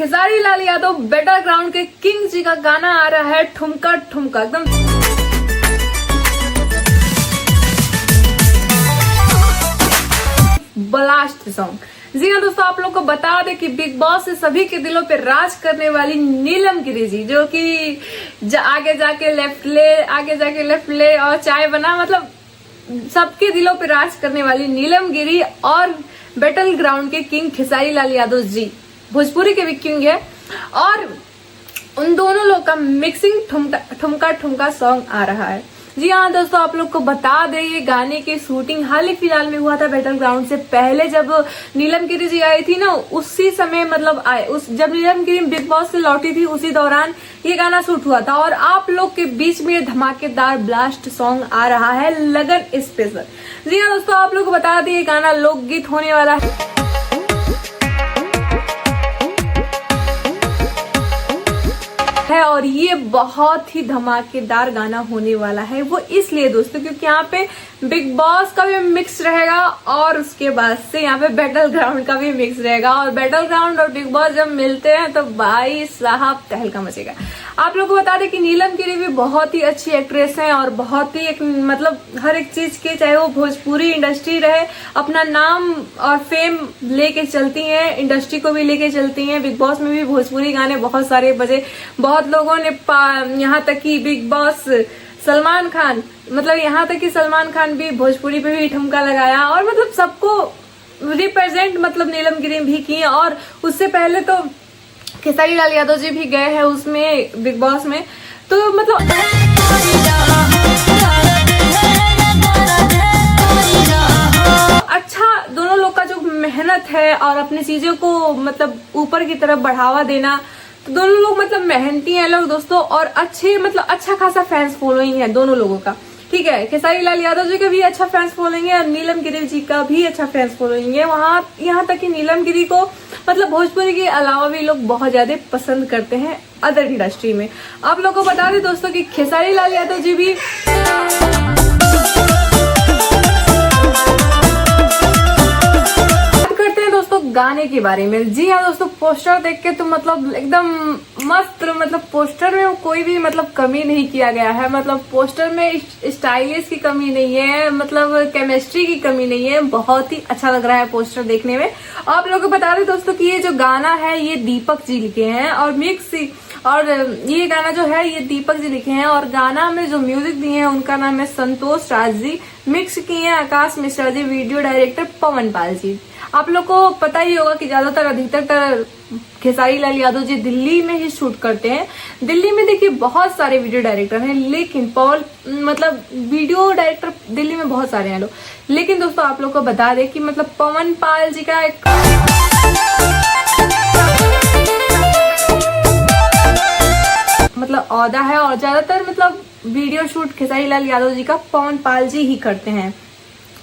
Khesari Lal Yadav battle ground के king जी का गाना आ रहा है ठुमका ठुमका, एकदम ब्लास्ट सॉन्ग। जी हाँ दोस्तों, आप लोग को बता दें कि बिग बॉस से सभी के दिलों पे राज करने वाली नीलम गिरी जी, जो कि आगे जाके लेफ्ट ले और चाय बना, मतलब सबके दिलों पे राज करने वाली नीलम गिरी और बैटल ग्राउंड के किंग खेसारी लाल यादव जी, भोजपुरी के भी किंग है, और उन दोनों लोग का मिक्सिंग ठुमका ठुमका सॉन्ग आ रहा है। जी हाँ दोस्तों, आप लोग को बता दें ये गाने की शूटिंग हाल ही फिलहाल में हुआ था। बैटल ग्राउंड से पहले जब नीलम गिरी जी आई थी ना, उसी समय मतलब जब नीलम गिरी बिग बॉस से लौटी थी उसी दौरान ये गाना शूट हुआ था, और आप लोग के बीच में ये धमाकेदार ब्लास्ट सॉन्ग आ रहा है लगन स्पेशल। जी हाँ दोस्तों, आप लोग को बता दें ये गाना लोकगीत होने वाला है और ये बहुत ही धमाकेदार गाना होने वाला है। वो इसलिए दोस्तों क्योंकि यहाँ पे बिग बॉस का भी मिक्स रहेगा और उसके बाद से यहाँ पे बैटल ग्राउंड का भी मिक्स रहेगा, और बैटल ग्राउंड और बिग बॉस जब मिलते हैं तो भाई साहब तहलका मचेगा। आप लोगों को बता दें कि नीलम गिरी भी बहुत ही अच्छी एक्ट्रेस हैं और बहुत ही मतलब हर एक चीज के, चाहे वो भोजपुरी इंडस्ट्री रहे, अपना नाम और फेम लेके चलती हैं, इंडस्ट्री को भी लेके चलती हैं। बिग बॉस में भी भोजपुरी गाने बहुत सारे बजे, बहुत लोगों ने यहाँ तक कि बिग बॉस सलमान खान, मतलब यहाँ तक कि सलमान खान भी भोजपुरी पे भी ठुमका लगाया, और मतलब सबको रिप्रेजेंट मतलब नीलम गिरी भी की। और उससे पहले तो खेसारी लाल यादव जी भी गए हैं उसमें बिग बॉस में, तो मतलब अच्छा दोनों लोग का जो मेहनत है और अपनी चीजों को मतलब ऊपर की तरफ बढ़ावा देना, तो दोनों लोग मतलब मेहनती हैं लोग दोस्तों, और अच्छे मतलब अच्छा खासा फैंस फॉलोइंग है दोनों लोगों का। ठीक है, खेसारी लाल यादव जी का भी अच्छा फैंस फॉलोइंग है और नीलम गिरी जी का भी अच्छा फैंस फॉलोइंग है। वहाँ यहाँ तक कि नीलम गिरी को मतलब भोजपुरी के अलावा भी लोग बहुत ज्यादा पसंद करते हैं अदर इंडस्ट्री में। आप लोग को बता दें दोस्तों कि खेसारी लाल यादव जी भी गाने के बारे में। जी हाँ दोस्तों, पोस्टर देख के तो मतलब एकदम मस्त, मतलब पोस्टर में कोई भी मतलब कमी नहीं किया गया है, मतलब पोस्टर में स्टाइलिश की कमी नहीं है, मतलब केमिस्ट्री की कमी नहीं है, बहुत ही अच्छा लग रहा है पोस्टर देखने में। आप लोगों को बता दें दोस्तों कि ये जो गाना है ये दीपक जी लिखे हैं, और ये गाना जो है ये दीपक जी लिखे हैं, और गाना में जो म्यूजिक दिए हैं उनका नाम है संतोष राज जी, मिक्स किए हैं आकाश मिश्रा जी, वीडियो डायरेक्टर पवन पाल जी। आप लोग को पता ही होगा कि अधिकतर खेसारी लाल यादव जी दिल्ली में ही शूट करते हैं। दिल्ली में देखिए बहुत सारे वीडियो डायरेक्टर हैं, लेकिन मतलब वीडियो डायरेक्टर दिल्ली में बहुत सारे हैं लोग, लेकिन दोस्तों आप लोग को बता दें कि मतलब पवन पाल जी का एक मतलब औहदा है, और ज्यादातर मतलब वीडियो शूट खेसारी लाल यादव जी का पवन पाल जी ही करते हैं।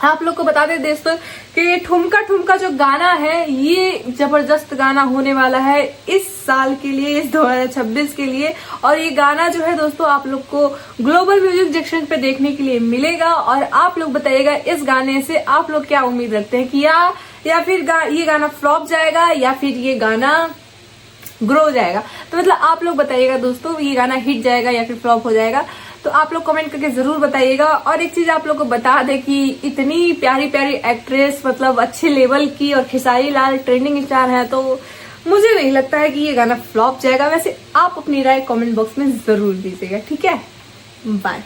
आप लोग को बता दें दोस्तों कि ये ठुमका ठुमका जो गाना है ये जबरदस्त गाना होने वाला है इस साल के लिए, इस 2026 के लिए। और ये गाना जो है दोस्तों आप लोग को ग्लोबल म्यूजिक जंक्शन पे देखने के लिए मिलेगा, और आप लोग बताइएगा इस गाने से आप लोग क्या उम्मीद रखते हैं कि या फिर ये गाना फ्लॉप जाएगा या फिर ये गाना ग्रो जाएगा। तो मतलब आप लोग बताइएगा दोस्तों, ये गाना हिट जाएगा या फिर फ्लॉप हो जाएगा, तो आप लोग कमेंट करके जरूर बताइएगा। और एक चीज आप लोग को बता दें कि इतनी प्यारी प्यारी एक्ट्रेस मतलब अच्छे लेवल की, और खेसारी लाल ट्रेंडिंग स्टार है, तो मुझे नहीं लगता है कि ये गाना फ्लॉप जाएगा। वैसे आप अपनी राय कमेंट बॉक्स में जरूर दीजिएगा, ठीक है। बाय।